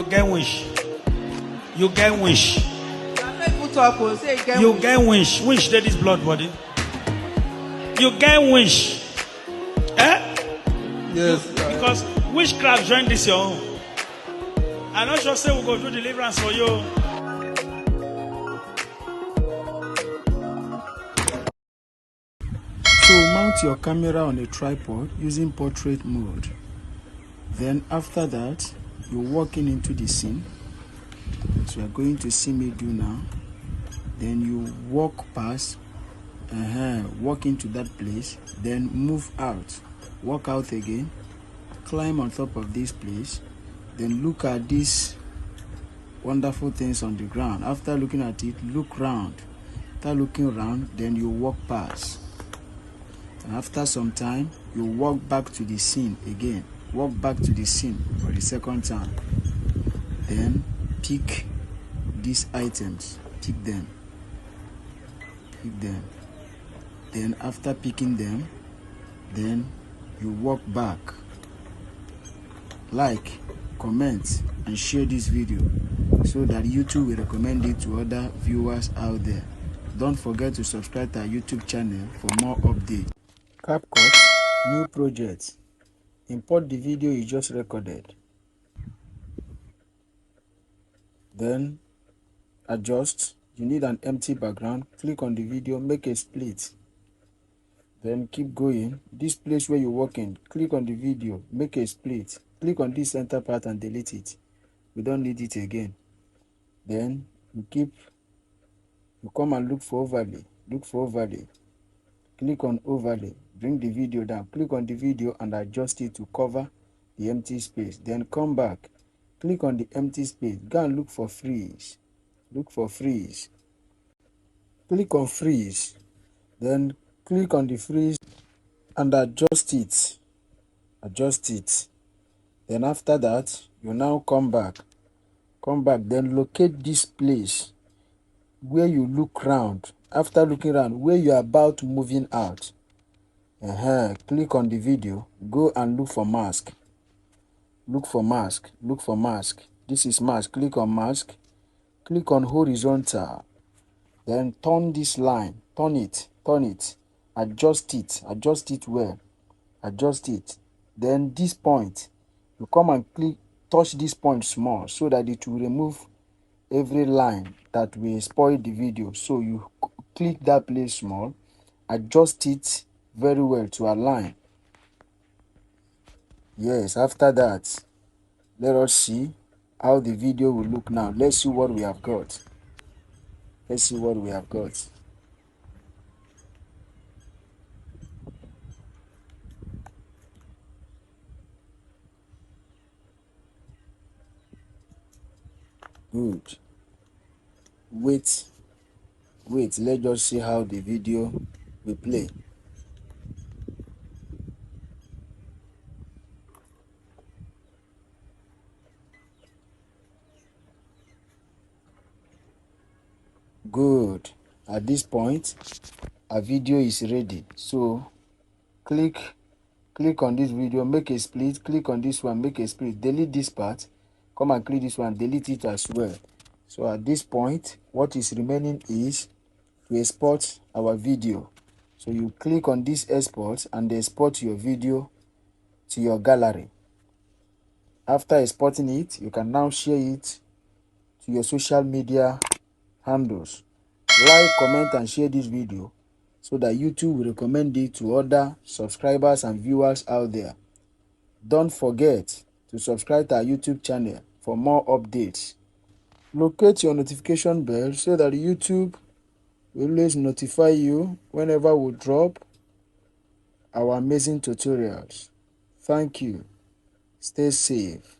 get wish. You get wish. You You get wish. Wish that is blood body. You get wish. Eh? Yes. Because witchcraft join this your own. I'm not sure say we go do deliverance for you. So mount your camera on a tripod using portrait mode. Then after that, you're walking into the scene. So you're going to see me do now. Then you walk past, walk into that place, then move out, walk out again, climb on top of this place, then look at these wonderful things on the ground. After looking at it, look round. After looking around, then you walk past. And after some time, you walk back to the scene again. Walk back to the scene for the second time. Then pick these items. Pick them. Pick them. Then after picking them, then you walk back. Like, comment, and share this video so that YouTube will recommend it to other viewers out there. Don't forget to subscribe to our YouTube channel for more updates. Capcut, new project. Import the video you just recorded. Then adjust. You need an empty background. Click on the video, make a split. Then keep going. This place where you're working, click on the video, make a split. Click on this center part and delete it. We don't need it again. Then you come and look for overlay. Look for overlay. Click on overlay. Bring the video down. Click on the video and adjust it to cover the empty space. Then come back. Click on the empty space. Go and look for freeze. Look for freeze. Click on freeze. Then click on the freeze and adjust it. Adjust it. Then after that, you now come back. Come back. Then locate this place where you look round. After looking around, where you are about moving out. Click on the video. Go and look for mask. Look for mask. Look for mask. This is mask. Click on mask. Click on horizontal. Then turn this line. Turn it. Turn it. Adjust it. Adjust it well. Adjust it. Then this point, you come and touch this point small so that it will remove every line that will spoil the video. So you click that place small, adjust it very well to align. Yes, after that, let us see how the video will look now. Let's see what we have got. Let's see what we have got. Good. Wait, let's just see how the video will play. Good. At this point, our video is ready. So click on this video, make a split. Click on this one, make a split. Delete this part. Come and click this one, delete it as well. So at this point, what is remaining is to export our video. So you click on this export and export your video to your gallery. After exporting it, you can now share it to your social media handles. Like, comment, and share this video so that YouTube will recommend it to other subscribers and viewers out there. Don't forget to subscribe to our YouTube channel for more updates. Locate your notification bell so that YouTube will always notify you whenever we drop our amazing tutorials. Thank you. Stay safe.